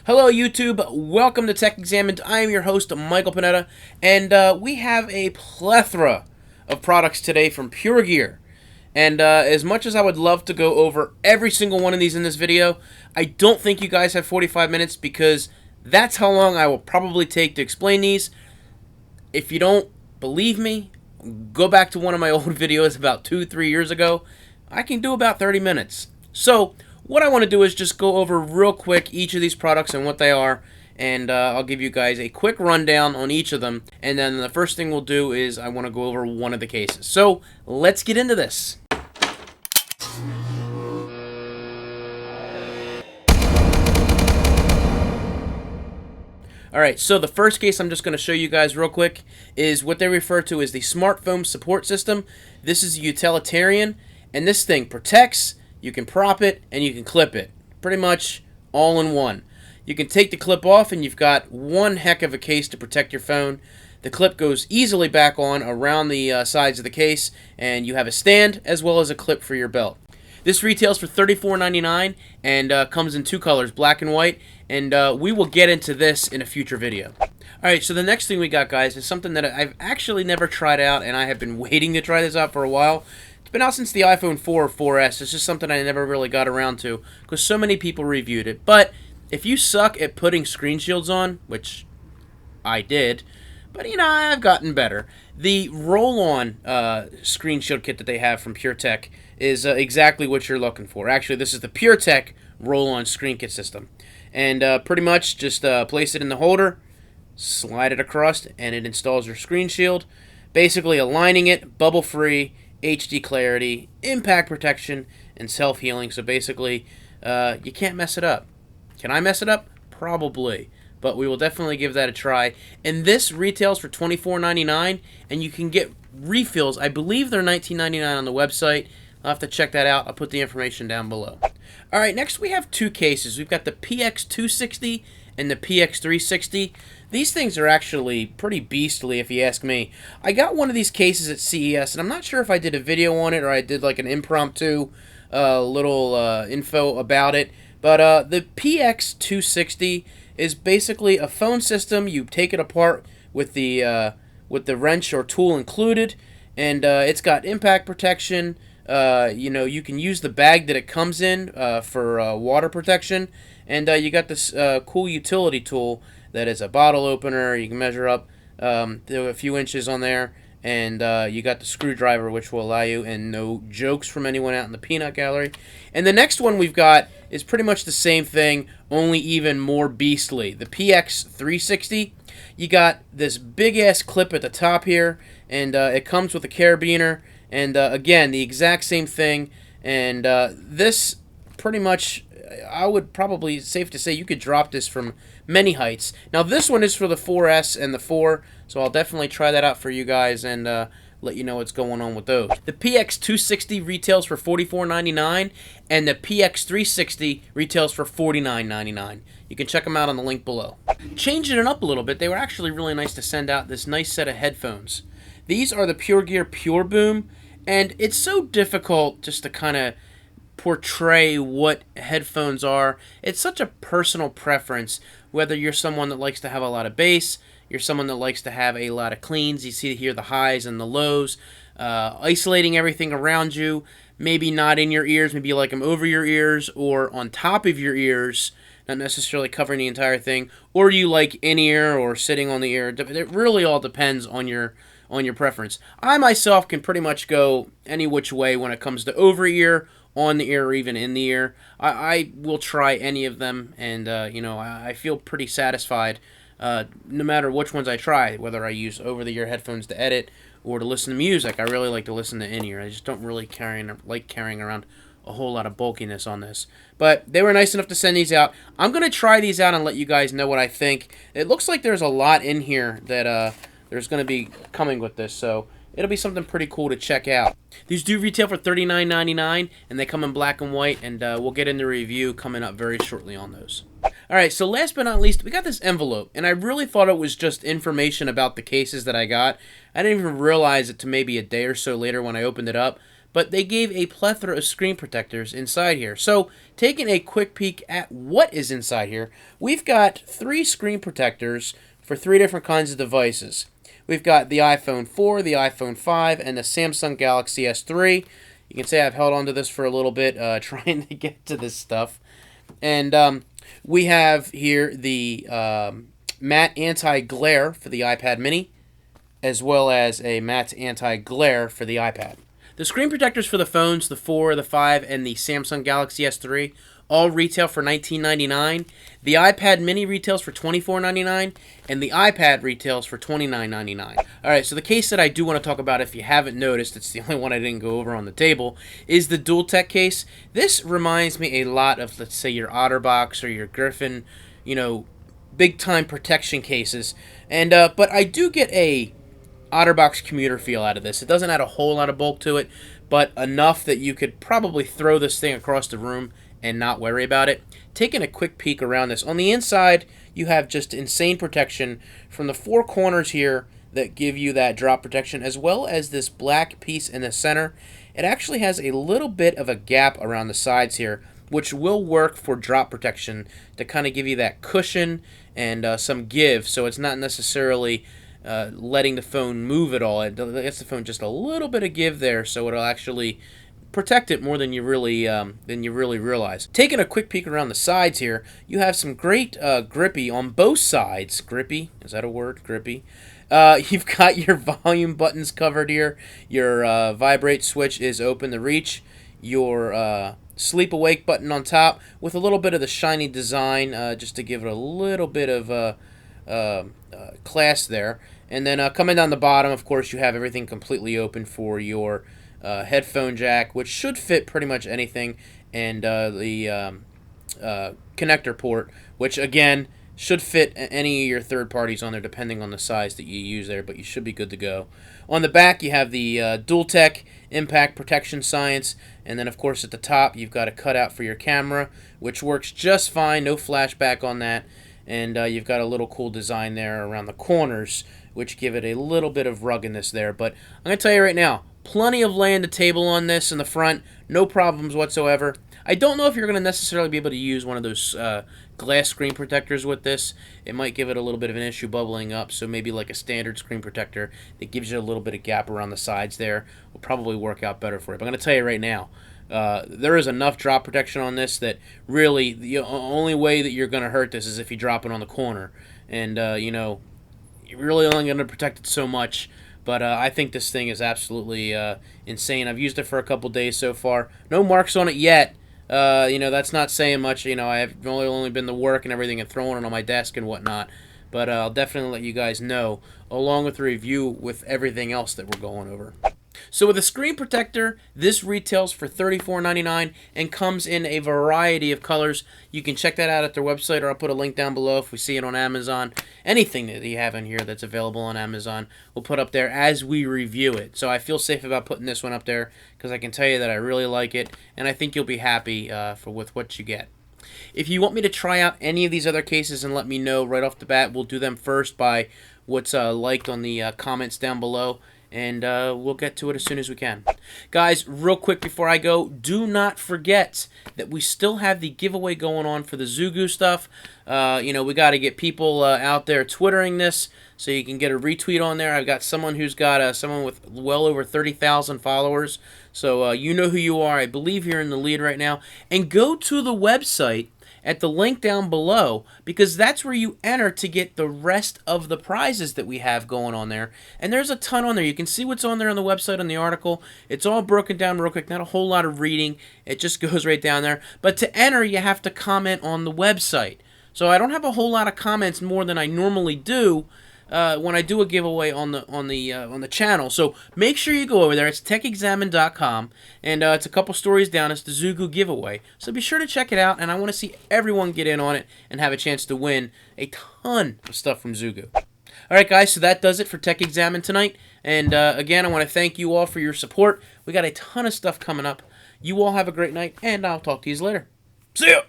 Hello YouTube, welcome to Tech Examined. I am your host, Michael Panetta, and we have a plethora of products today from PureGear. And as much as I would love to go over every single one of these in this video, I don't think you guys have 45 minutes because that's how long I will probably take to explain these. If you don't believe me, go back to one of my old videos about 2-3 years ago. I can do about 30 minutes. So what I want to do is just go over real quick each of these products and what they are, and I'll give you guys a quick rundown on each of them, and then the first thing we'll do is I want to go over one of the cases. So let's get into this. Alright, so the first case I'm just going to show you guys real quick is what they refer to as the smartphone support system. This is a utilitarian, and this thing protects, you can prop it, and you can clip it. Pretty much all in one. You can take the clip off and you've got one heck of a case to protect your phone. The clip goes easily back on around the sides of the case, and you have a stand as well as a clip for your belt. This retails for $34.99 and comes in two colors, black and white, and we will get into this in a future video. Alright, so the next thing we got, guys, is something that I've actually never tried out, and I have been waiting to try this out for a while. It's been out since the iPhone 4 or 4S. It's just something I never really got around to because so many people reviewed it. But if you suck at putting screen shields on, which I did, but you know, I've gotten better. The roll-on screen shield kit that they have from PureTech is exactly what you're looking for. Actually, this is the PureTech roll-on screen kit system. And pretty much just place it in the holder, slide it across, and it installs your screen shield. Basically aligning it, bubble-free, HD clarity, impact protection, and self-healing. So basically, you can't mess it up. Can I mess it up? Probably. But we will definitely give that a try. And this retails for $24.99, and you can get refills. I believe they're $19.99 on the website. I'll have to check that out. I'll put the information down below. Alright, next we have two cases. We've got the PX260 and the PX360. These things are actually pretty beastly if you ask me. I got one of these cases at CES, and I'm not sure if I did a video on it or I did like an impromptu little info about it. But the PX260 is basically a phone system. You take it apart with the wrench or tool included, and it's got impact protection. You know, you can use the bag that it comes in for water protection, and you got this cool utility tool that is a bottle opener. You can measure up a few inches on there, and you got the screwdriver, which will allow you, and no jokes from anyone out in the peanut gallery. And the next one we've got is pretty much the same thing, only even more beastly. The PX360, you got this big-ass clip at the top here, and it comes with a carabiner, and again, the exact same thing, and this pretty much, I would probably, safe to say, you could drop this from many heights. Now, this one is for the 4S and the 4, so I'll definitely try that out for you guys and let you know what's going on with those. The PX260 retails for $44.99, and the PX360 retails for $49.99. You can check them out on the link below. Changing it up a little bit, they were actually really nice to send out this nice set of headphones. These are the PureGear Pure Boom, and it's so difficult just to kind of portray what headphones are. It's such a personal preference, whether you're someone that likes to have a lot of bass, you're someone that likes to have a lot of cleans. You see here the highs and the lows, isolating everything around you, maybe not in your ears, maybe you like them over your ears or on top of your ears, not necessarily covering the entire thing, or you like in-ear or sitting on the ear. It really all depends on your preference. I myself can pretty much go any which way when it comes to over-ear, on the ear, or even in the ear. I will try any of them, and you know, I feel pretty satisfied no matter which ones I try, whether I use over-the-ear headphones to edit or to listen to music. I really like to listen to in-ear. I just don't really like carrying around a whole lot of bulkiness on this. But they were nice enough to send these out. I'm going to try these out and let you guys know what I think. It looks like there's a lot in here that there's going to be coming with this, so it'll be something pretty cool to check out. These do retail for $39.99, and they come in black and white, and we'll get into a review coming up very shortly on those. Alright, so last but not least, we got this envelope, and I really thought it was just information about the cases that I got. I didn't even realize it to maybe a day or so later when I opened it up, but they gave a plethora of screen protectors inside here. So taking a quick peek at what is inside here, we've got 3 screen protectors for 3 different kinds of devices. We've got the iPhone 4, the iPhone 5, and the Samsung Galaxy S3. You can say I've held on to this for a little bit trying to get to this stuff. And we have here the matte anti-glare for the iPad mini, as well as a matte anti-glare for the iPad. The screen protectors for the phones, the 4, the 5, and the Samsung Galaxy S3, all retail for $19.99. The iPad mini retails for $24.99, and the iPad retails for $29.99. Alright, so the case that I do want to talk about, if you haven't noticed, it's the only one I didn't go over on the table, is the Dual-Tech case. This reminds me a lot of, let's say, your OtterBox or your Griffin, big-time protection cases. And but I do get a OtterBox commuter feel out of this. It doesn't add a whole lot of bulk to it, but enough that you could probably throw this thing across the room and not worry about it. Taking a quick peek around this. On the inside, you have just insane protection from the 4 corners here that give you that drop protection, as well as this black piece in the center. It actually has a little bit of a gap around the sides here, which will work for drop protection to kind of give you that cushion and some give, so it's not necessarily letting the phone move at all. It gets the phone just a little bit of give there, so it'll actually protect it more than you really realize. Taking a quick peek around the sides here, you have some great grippy on both sides. Grippy, is that a word? Grippy. You've got your volume buttons covered here. Your vibrate switch is open to reach. Your sleep awake button on top with a little bit of the shiny design just to give it a little bit of class there. And then coming down the bottom, of course, you have everything completely open for your headphone jack, which should fit pretty much anything, and the connector port, which again should fit any of your third parties on there depending on the size that you use there, but you should be good to go. On the back you have the Dual-Tech impact protection science, and then of course at the top you've got a cutout for your camera, which works just fine, no flashback on that, and you've got a little cool design there around the corners which give it a little bit of ruggedness there. But I'm going to tell you right now, plenty of lay on the table on this in the front, no problems whatsoever. I don't know if you're going to necessarily be able to use one of those glass screen protectors with this. It might give it a little bit of an issue bubbling up, so maybe like a standard screen protector that gives you a little bit of gap around the sides there will probably work out better for it. But I'm going to tell you right now, there is enough drop protection on this that really the only way that you're going to hurt this is if you drop it on the corner. And, you're really only going to protect it so much. But I think this thing is absolutely insane. I've used it for a couple days so far. No marks on it yet. That's not saying much. I've only been to work and everything and throwing it on my desk and whatnot. But I'll definitely let you guys know, along with a review with everything else that we're going over. So with a screen protector, this retails for $34.99 and comes in a variety of colors. You can check that out at their website, or I'll put a link down below if we see it on Amazon. Anything that you have in here that's available on Amazon, we'll put up there as we review it. So I feel safe about putting this one up there because I can tell you that I really like it, and I think you'll be happy with what you get. If you want me to try out any of these other cases and let me know right off the bat, we'll do them first by what's liked on the comments down below. And we'll get to it as soon as we can. Guys, real quick before I go, do not forget that we still have the giveaway going on for the Zugu stuff. We got to get people out there twittering this so you can get a retweet on there. I've got someone who's got someone with well over 30,000 followers. So you know who you are. I believe you're in the lead right now. And go to the website at the link down below, because that's where you enter to get the rest of the prizes that we have going on there. And there's a ton on there. You can see what's on there on the website on the article. It's all broken down real quick, not a whole lot of reading. It just goes right down there. But to enter, you have to comment on the website. So I don't have a whole lot of comments more than I normally do when I do a giveaway on the channel. So make sure you go over there. It's techexamine.com, and it's a couple stories down. It's the Zugu giveaway. So be sure to check it out, and I want to see everyone get in on it and have a chance to win a ton of stuff from Zugu. Alright guys, so that does it for Tech Examine tonight. And again, I want to thank you all for your support. We got a ton of stuff coming up. You all have a great night, and I'll talk to you later. See ya!